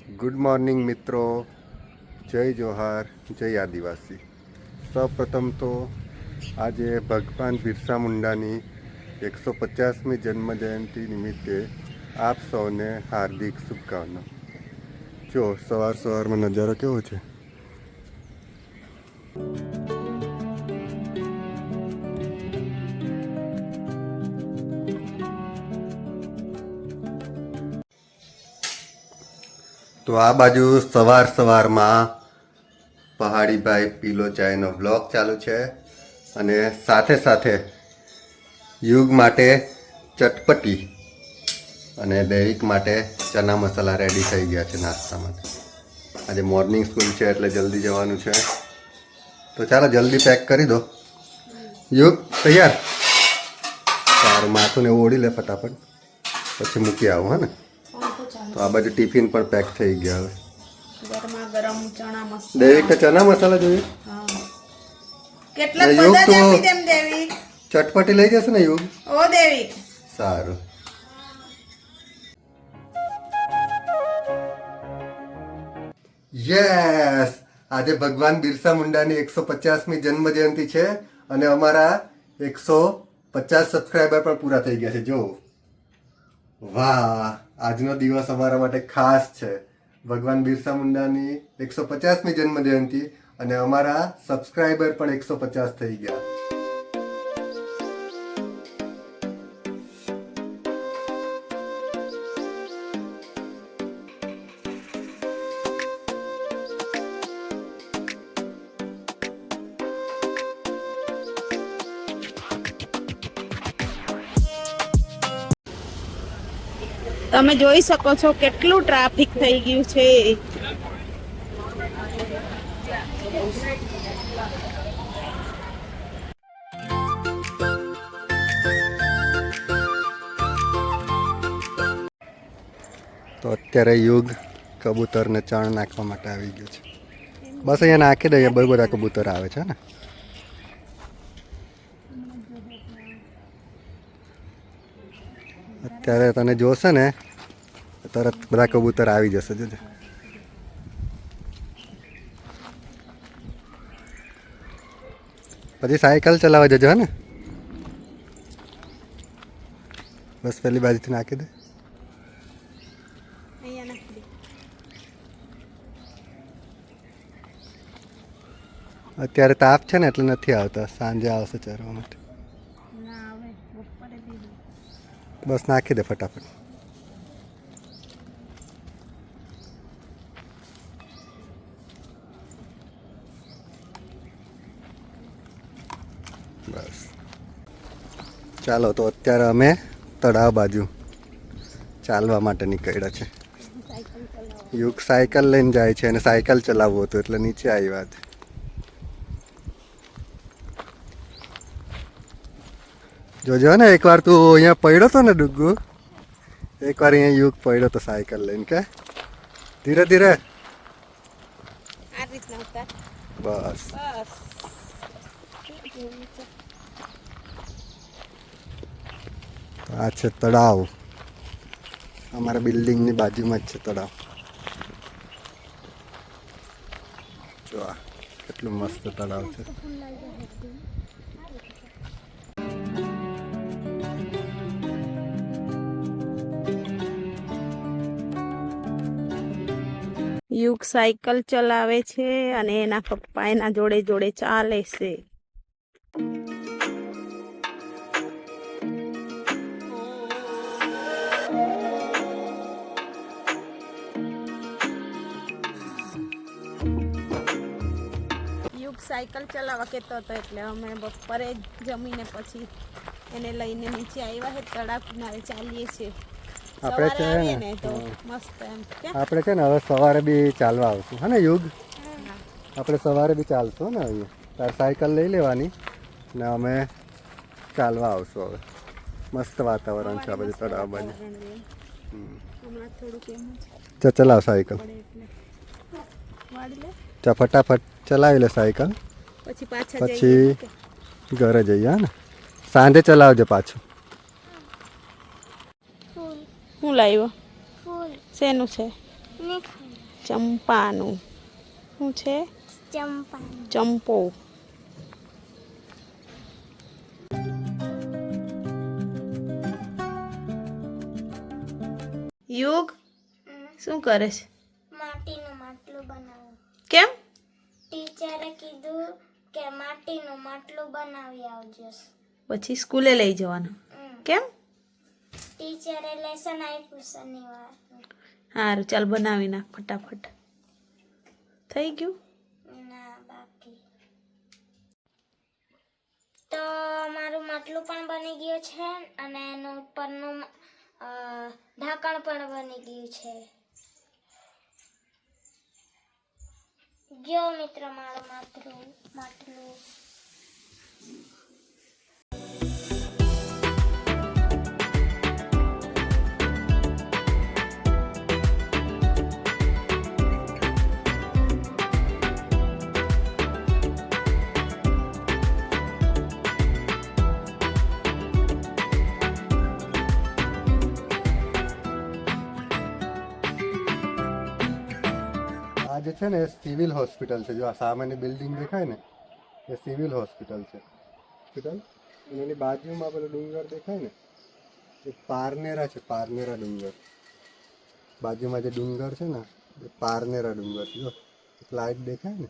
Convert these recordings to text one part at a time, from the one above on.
Good morning મિત્રો, જય જોહાર, જય આદિવાસી. સૌપ્રથમ તો આજે ભગવાન બિરસા મુંડાની 150મી જન્મજયંતિ નિમિત્તે આપ સૌને હાર્દિક શુભકામના. જો સવારમાં નજારો કેવો છે. તો આ બાજુ સવારમાં પહાડીભાઈ પીલો ચાયનો બ્લોગ ચાલુ છે અને સાથે સાથે યુગ માટે ચટપટી અને દૈવિક માટે ચના મસાલા રેડી થઈ ગયા છે નાસ્તા માટે. આજે મોર્નિંગ સ્કૂલ છે એટલે જલ્દી જવાનું છે, તો ચાલો જલ્દી પેક કરી દો. યુગ તૈયાર? સારું, માથું ને ઓળી લે ફટાફટ, પછી મૂકી આવું. હા ને? તો આ બાજુ ટિફિન પણ પેક થઈ ગયા. હવે ગરમા ગરમ ચણા મસાલા. દૈવિક ચના મસાલા જોઈએ. કેટલા બધા જ આપી દેમ દેવિક. ચટપટી લઈ જશે ને યુગ? ઓ દેવિક. સારું. યસ, આજે ભગવાન બિરસા મુંડાની 150મી જન્મ જયંતિ છે અને અમારા 150 સબસ્ક્રાઈબર પણ પૂરા થઈ ગયા છે. જો વાહ, આજનો દિવસ અમારા માટે ખાસ છે. ભગવાન બિરસા મુંડાની 150મી જન્મ જયંતિ અને અમારા સબસ્ક્રાઈબર પણ 150 થઈ ગયા. તમે જોઈ શકો છો કેટલું ટ્રાફિક થઈ ગયું છે. તો અત્યારે યુગ કબૂતરને ચણ નાખવા માટે આવી ગયું છે. બસ અહીંયા નાખી દઈએ, બહુ બધા કબૂતર આવે છે ને. અત્યારે તને જોશે ને તરત બધા કબૂતર આવી જશે. જોજે. પછી સાયકલ ચલાવવા જજો. હે ને? બસ પેલી બાજુથી નાખી દે. અત્યારે તાપ છે ને એટલે નથી આવતા, સાંજે આવશે ચરવા માટે. બસ નાખી દે ફટાફટ. બસ ચાલો, તો અત્યારે અમે તળાવ બાજુ ચાલવા માટે નીકળ્યા છે. યુગ સાયકલ લઈને જાય છે અને સાયકલ ચલાવવું હતું એટલે નીચે આવ્યા છે. જોજો ને, એકવાર તું અહીંયા પડ્યો હતો ને ડુગ્ગુ, એકવાર અહીંયા યુગ પડ્યો તો સાયકલ લઈને. કે ધીરે ધીરે. બસ આ છે તળાવ. અમારા બિલ્ડિંગની બાજુમાં જ છે તળાવ. જો આ કેટલું મસ્ત તળાવ છે. યુગ સાયકલ ચલાવે છે અને એના પપ્પા એના જોડે જોડે ચાલે છે. યુગ સાયકલ ચલાવવા કહેતો હતો એટલે અમે બપોરે જમીને પછી એને લઈને નીચે આવ્યા છે. તળાવ કિનારે ચાલીએ છીએ. આપણે છે ને તો મસ્ત એમ. આપણે છે ને હવે સવારે બી ચાલવા આવશું. હા ને યુગ? આપણે સવારે બી ચાલશું ને. હવે તાર સાયકલ લઈ લેવાની ને અમે ચાલવા આવશું. હવે મસ્ત વાતાવરણ છે આ બધું તળાવ બાજુ. ચા ચલાવ સાયકલ. ચા ફટાફટ ચલાવી લે સાયકલ, પછી ઘરે જઈએ. હા ને? સાંજે ચલાવજો પાછું. હું લાવ્યો? શેનું છે? ચંપાનું શું છે? ચંપો. યુગ શું કરે છે? માટીનું માટલું બનાવું. કેમ? ટીચરે કીધું કે માટીનું માટલું બનાવી આવજો. પછી સ્કૂલે લઈ જવાનું. કેમ? ટીચરે લેસન આપ્યું શનિવાર. સારું, ચાલ બનાવી નાખ ફટાફટ. થઈ ગયું? ના, બાકી. તો મારું માટલું પણ બની ગયું છે અને એનું ઉપરનું ઢાંકણ પણ બની ગયું છે. જો મિત્રો મારું માટલું. આ જે છે ને એ સિવિલ હોસ્પિટલ છે. જો આ સામાન્ય બિલ્ડિંગ દેખાય ને એ સિવિલ હોસ્પિટલ છે. હોસ્પિટલ એની બાજુમાં પેલો ડુંગર દેખાય ને એ પારનેરા છે. પારનેરા ડુંગર બાજુમાં જે ડુંગર છે ને એ પારનેરા ડુંગર છે. જો લાઈટ દેખાય ને.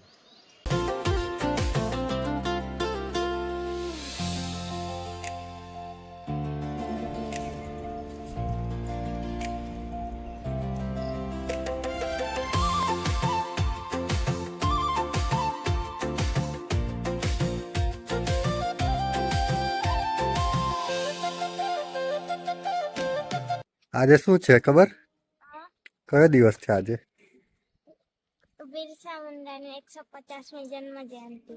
આજે શું છે ખબર? કયો દિવસ છે આજે? બિરસા મુંડાની 150મી જન્મ જયંતિ.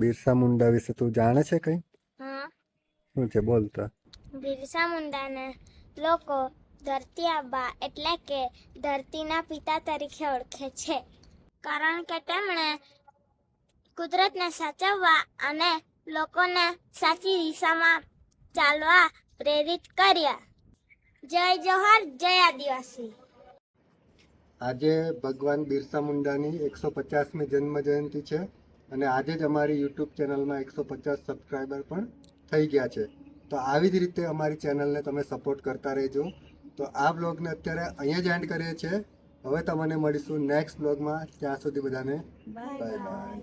બિરસા મુંડા વિશે તું જાણે છે કઈ? હા, શું છે બોલતા? બિરસા મુંડાને લોકો ધરતી આબા એટલે કે ધરતીના પિતા તરીકે ઓળખે છે, કારણ કે તેમણે કુદરતને સાચવવા અને લોકોને સાચી દિશામાં ચાલવા પ્રેરિત કર્યા. જય જોહર, જય આદિવાસી. આજે ભગવાન બિરસા મુંડાની 150મી જન્મ જયંતિ છે અને આજે જ અમારી યુટ્યુબ ચેનલમાં 150 સબસ્ક્રાઈબર પણ થઈ ગયા છે. તો આવી જ રીતે અમારી ચેનલને તમે સપોર્ટ કરતા રહેજો. તો આ બ્લોગને અત્યારે અહીંયા જ એન્ડ કરીએ છીએ. હવે તમને મળીશું નેક્સ્ટ બ્લોગમાં. ત્યાં સુધી બધાને બાય બાય.